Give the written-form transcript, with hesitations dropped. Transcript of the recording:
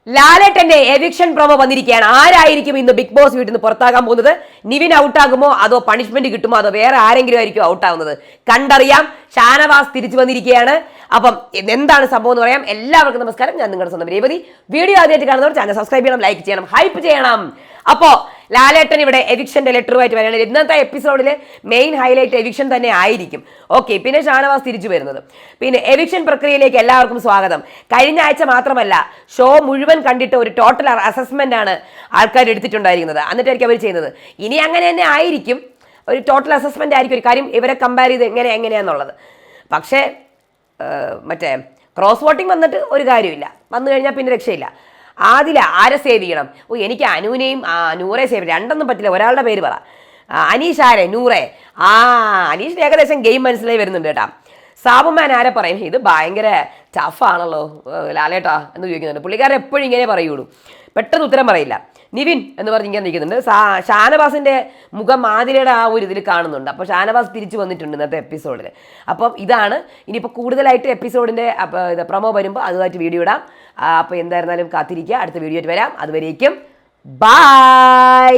ലാലേട്ടന്റെ eviction promo വന്നിരിക്കുകയാണ്. ആരായിരിക്കും ഇന്ന് ബിഗ് ബോസ് വീട്ടിൽ നിന്ന് പുറത്താകാൻ പോകുന്നത്? നിവിൻ ഔട്ടാകുമോ അതോ പണിഷ്മെന്റ് കിട്ടുമോ അതോ വേറെ ആരെങ്കിലും ആയിരിക്കും ഔട്ടാകുന്നത്? കണ്ടറിയാം. ഷാനവാസ് തിരിച്ചു വന്നിരിക്കുകയാണ്. അപ്പം എന്താണ് സംഭവം എന്ന് പറയാം. എല്ലാവർക്കും നമസ്കാരം. ഞാൻ നിങ്ങളുടെ സ്വന്തം രേവതി. വീഡിയോ ആദ്യമായിട്ട് കാണുന്നവർ ചാനൽ സബ്സ്ക്രൈബ് ചെയ്യണം, ലൈക്ക് ചെയ്യണം, ഹൈപ്പ് ചെയ്യണം. അപ്പോ ലാലേട്ടൻ ഇവിടെ എവിക്ഷന്റെ ലെറ്ററുമായിട്ട് വരികയാണ്. ഇന്നത്തെ എപ്പിസോഡിൽ മെയിൻ ഹൈലൈറ്റ് എവിക്ഷൻ തന്നെ ആയിരിക്കും. ഓക്കെ, പിന്നെ ഷാനവാസ് തിരിച്ചു വരുന്നത്. പിന്നെ എവിക്ഷൻ പ്രക്രിയയിലേക്ക് എല്ലാവർക്കും സ്വാഗതം. കഴിഞ്ഞ ആഴ്ച മാത്രമല്ല, ഷോ മുഴുവൻ കണ്ടിട്ട് ഒരു ടോട്ടൽ അസസ്മെന്റ് ആണ് ആൾക്കാർ എടുത്തിട്ടുണ്ടായിരിക്കുന്നത്. എന്നിട്ടായിരിക്കും അവർ ചെയ്യുന്നത്. ഇനി അങ്ങനെ തന്നെ ആയിരിക്കും, ഒരു ടോട്ടൽ അസസ്മെന്റ് ആയിരിക്കും. ഒരു കാര്യം ഇവരെ കമ്പയർ ചെയ്ത് എങ്ങനെയാന്നുള്ളത്. പക്ഷേ മറ്റേ ക്രോസ് വോട്ടിംഗ് വന്നിട്ട് ഒരു കാര്യമില്ല. വന്നു കഴിഞ്ഞാൽ പിന്നെ രക്ഷയില്ല. ആരെ സേവ് ചെയ്യണം? എനിക്ക് അനുവിനെയും നൂറെ സേവ് ചെയ്യണം. രണ്ടൊന്നും പറ്റില്ല. ഒരാളുടെ പേര് പറ. അനീഷ് ആരെ? നൂറെ. അനീഷിന് ഏകദേശം ഗെയിം മനസ്സിലായി വരുന്നുണ്ട് കേട്ടാ. സാബുമാൻ ആരെ പറയും? ഇത് ഭയങ്കര ടഫാണല്ലോ ലാലേട്ടാ എന്ന് ചോദിക്കുന്നുണ്ട്. പുള്ളിക്കാരൻ എപ്പോഴും ഇങ്ങനെ പറയുള്ളൂ, പെട്ടെന്ന് ഉത്തരം പറയില്ല. നിവിൻ എന്ന് പറഞ്ഞ് ഇങ്ങനെ നിൽക്കുന്നുണ്ട്. ഷാനവാസിൻ്റെ മുഖം ആതിരയുടെ ആ ഒരു ഇതിൽ കാണുന്നുണ്ട്. അപ്പോൾ ഷാനവാസ് തിരിച്ചു വന്നിട്ടുണ്ട് ഇന്നത്തെ എപ്പിസോഡിൽ. അപ്പം ഇതാണ് ഇനിയിപ്പോൾ കൂടുതലായിട്ട് എപ്പിസോഡിൻ്റെ പ്രൊമോ വരുമ്പോൾ അതുമായിട്ട് വീഡിയോ ഇടാം. അപ്പോൾ എന്തായിരുന്നാലും കാത്തിരിക്കുക. അടുത്ത വീഡിയോ ആയിട്ട് വരാം. അതുവരേക്കും ബൈ.